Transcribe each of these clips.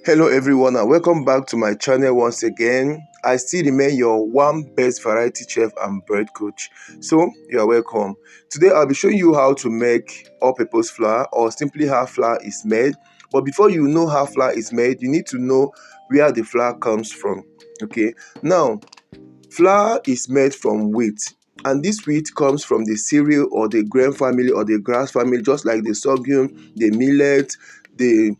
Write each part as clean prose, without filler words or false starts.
Hello everyone and welcome back to my channel once again. I still remain your one best variety chef and bread coach. So you are welcome. Today I'll be showing you how to make all-purpose flour or simply how flour is made. But before you know how flour is made, you need to know where the flour comes from. Okay. Now, flour is made from wheat, and this wheat comes from the cereal or the grain family or the grass family, just like the sorghum, the millet, the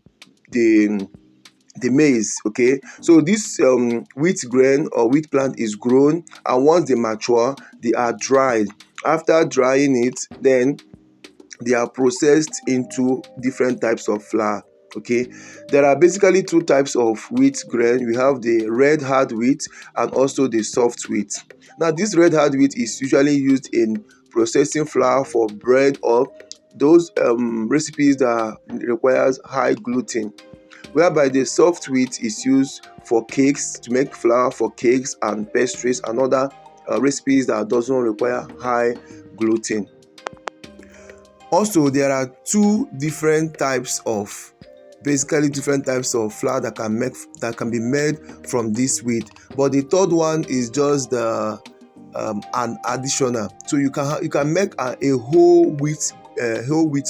the maize. Okay, so this wheat grain or wheat plant is grown, and once they mature they are dried. After drying it, then they are processed into different types of flour. Okay, there are basically two types of wheat grain. We have the red hard wheat and also the soft wheat. Now this red hard wheat is usually used in processing flour for bread or those recipes that requires high gluten, whereby the soft wheat is used for cakes, to make flour for cakes and pastries and other recipes that doesn't require high gluten. Also, there are two different types of different types of flour that can be made from this wheat, but the third one is just the an additional. So you can make a whole wheat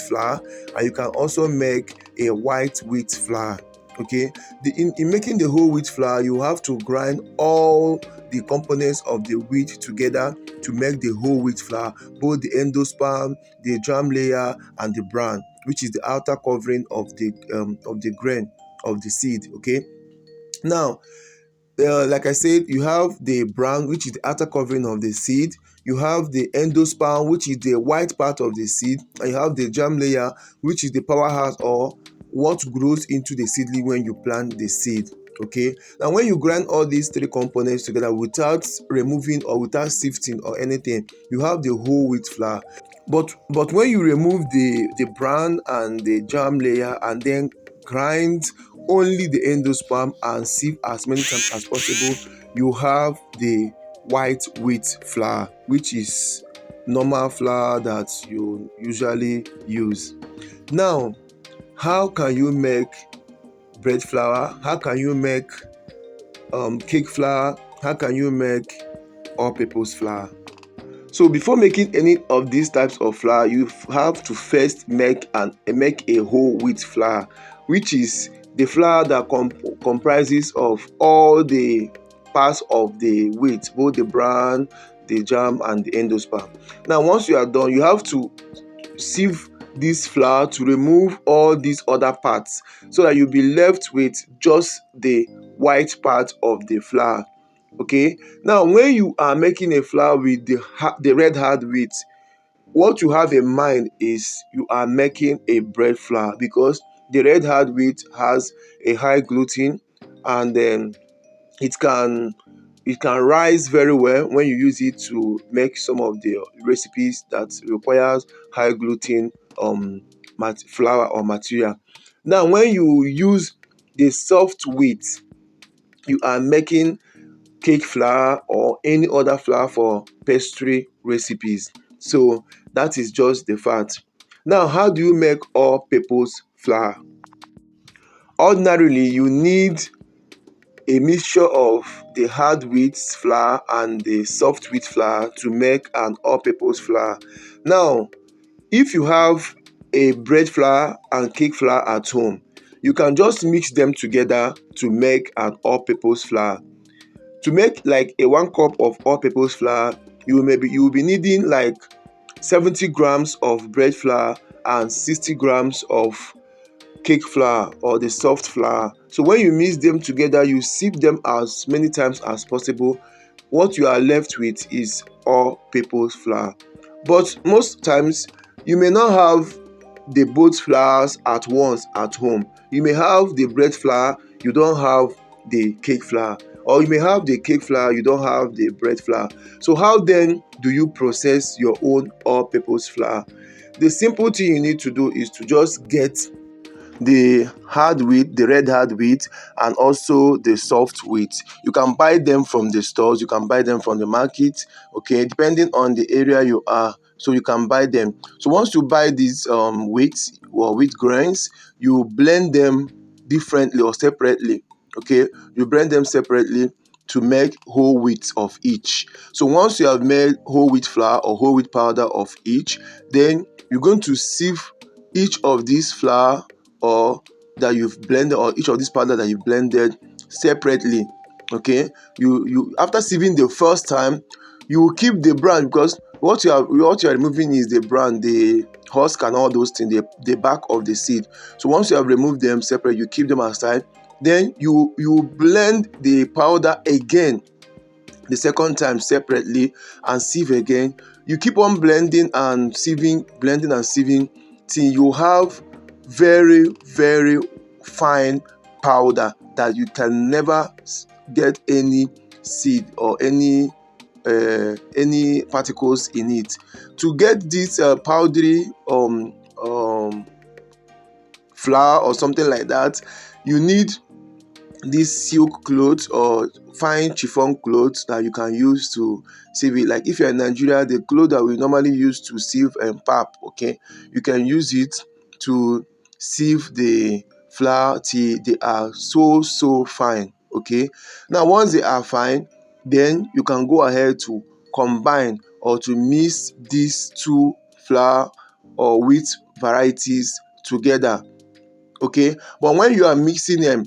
flour, and you can also make a white wheat flour. Okay, in making the whole wheat flour, you have to grind all the components of the wheat together to make the whole wheat flour, both the endosperm, the germ layer, and the bran, which is the outer covering of the grain of the seed. Okay, now like I said, you have the bran, which is the outer covering of the seed. You have the endosperm, which is the white part of the seed, and you have the germ layer, which is the powerhouse or what grows into the seedling when you plant the seed. Okay, now when you grind all these three components together without removing or without sifting or anything, you have the whole wheat flour. But when you remove the bran and the germ layer and then grind only the endosperm and sieve as many times as possible, you have the white wheat flour, which is normal flour that you usually use. Now, how can you make bread flour? How can you make cake flour? How can you make all-purpose flour? So before making any of these types of flour, you have to first make a whole wheat flour, which is the flour that comprises of all the parts of the wheat, both the bran, the germ, and the endosperm. Now, once you are done, you have to sieve this flour to remove all these other parts, so that you'll be left with just the white part of the flour. Okay, now when you are making a flour with the red hard wheat, what you have in mind is you are making a bread flour, because the red hard wheat has a high gluten, and it can it can rise very well when you use it to make some of the recipes that requires high gluten flour or material. Now when you use the soft wheat, you are making cake flour or any other flour for pastry recipes. So that is just the fact. Now, how do you make all-purpose flour? Ordinarily, you need a mixture of the hard wheat flour and the soft wheat flour to make an all-purpose flour. Now, if you have a bread flour and cake flour at home, you can just mix them together to make an all-purpose flour. To make like a 1 cup of all-purpose flour, you will be needing like 70 grams of bread flour and 60 grams of cake flour or the soft flour. So when you mix them together, you sieve them as many times as possible. What you are left with is all-purpose flour. But most times you may not have the both flours at once at home. You may have the bread flour, you don't have the cake flour, or you may have the cake flour, you don't have the bread flour. So how then do you process your own all-purpose flour? The simple thing you need to do is to just get the hard wheat, the red hard wheat, and also the soft wheat. You can buy them from the stores, you can buy them from the market, okay, depending on the area you are. So you can buy them. So once you buy these wheat or wheat grains, you blend them differently or separately. Okay, you blend them separately to make whole wheat of each. So once you have made whole wheat flour or whole wheat powder of each, then you're going to sieve each of these flour or that you've blended, or each of these powder that you've blended separately. Okay, you after sieving the first time, you will keep the bran, because what you are removing is the bran, the husk and all those things, the back of the seed. So once you have removed them separate, you keep them aside. Then you blend the powder again the second time separately and sieve again. You keep on blending and sieving till you have very very fine powder that you can never get any seed or any particles in it. To get this powdery flour or something like that, you need this silk cloth or fine chiffon cloth that you can use to sieve it. Like if you're in Nigeria, the cloth that we normally use to sieve pap, okay, you can use it to sieve the flour till they are so fine. Okay, now once they are fine, then you can go ahead to combine or to mix these two flour or wheat varieties together. Okay, but when you are mixing them,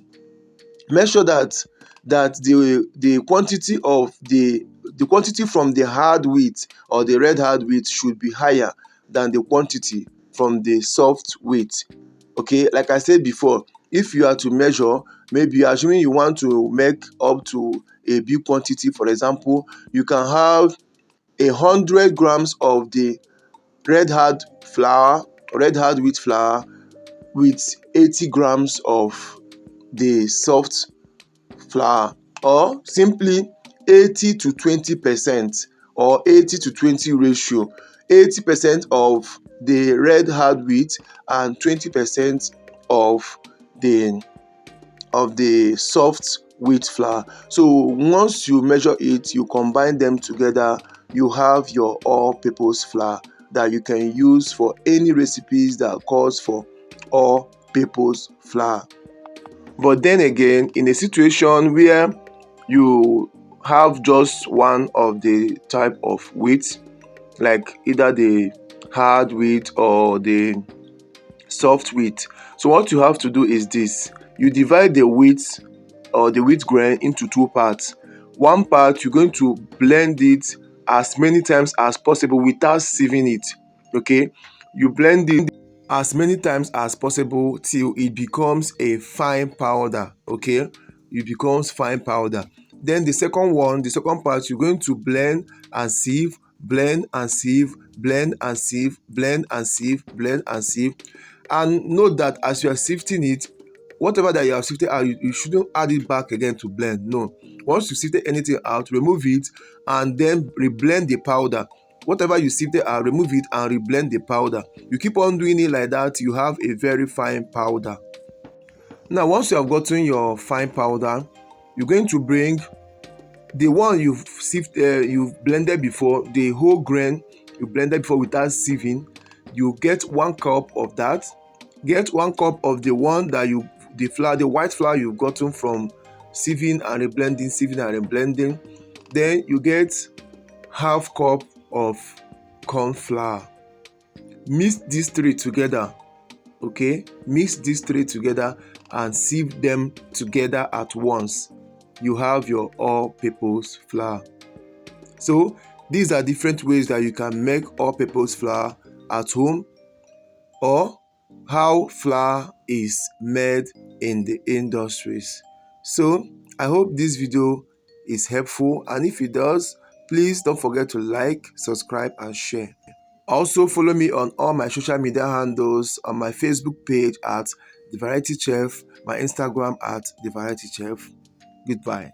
make sure that the quantity of the quantity from the hard wheat or the red hard wheat should be higher than the quantity from the soft wheat. Okay, like I said before, if you are to measure, maybe assuming you want to make up to a big quantity, for example, you can have 100 grams of the red hard flour, red hard wheat flour, with 80 grams of the soft flour, or simply 80 to 20% or 80 to 20 ratio. 80% of the red hard wheat and 20% of the soft wheat flour. So once you measure it, you combine them together, you have your all purpose flour that you can use for any recipes that calls for all purpose flour. But then again, in a situation where you have just one of the type of wheat, like either the hard wheat or the soft wheat, so what you have to do is this: you divide the wheat or the wheat grain into two parts. One part, you're going to blend it as many times as possible without sieving it. Okay, you blend it as many times as possible till it becomes a fine powder. Okay, it becomes fine powder. Then the second one, the second part, you're going to blend and sieve, blend and sieve, blend and sieve, blend and sieve, blend and sieve. And note that as you are sifting it, whatever that you have sifted out, you shouldn't add it back again to blend. No, once you sifted anything out, remove it and then reblend the powder. Whatever you sifted out, remove it and reblend the powder. You keep on doing it like that, you have a very fine powder. Now once you have gotten your fine powder, you're going to bring the one you've blended before, the whole grain you blended before without sieving. You get 1 cup of that. Get 1 cup of the one that the flour, the white flour you've gotten from sieving and reblending. Then you get half cup of corn flour. Mix these three together. Okay, mix these three together and sieve them together at once. You have your all purpose flour. So these are different ways that you can make all purpose flour at home, or how flour is made in the industries. So I hope this video is helpful, and if it does, please don't forget to like, subscribe and share. Also follow me on all my social media handles, on my Facebook page at The Variety Chef, my Instagram at The Variety Chef. Goodbye.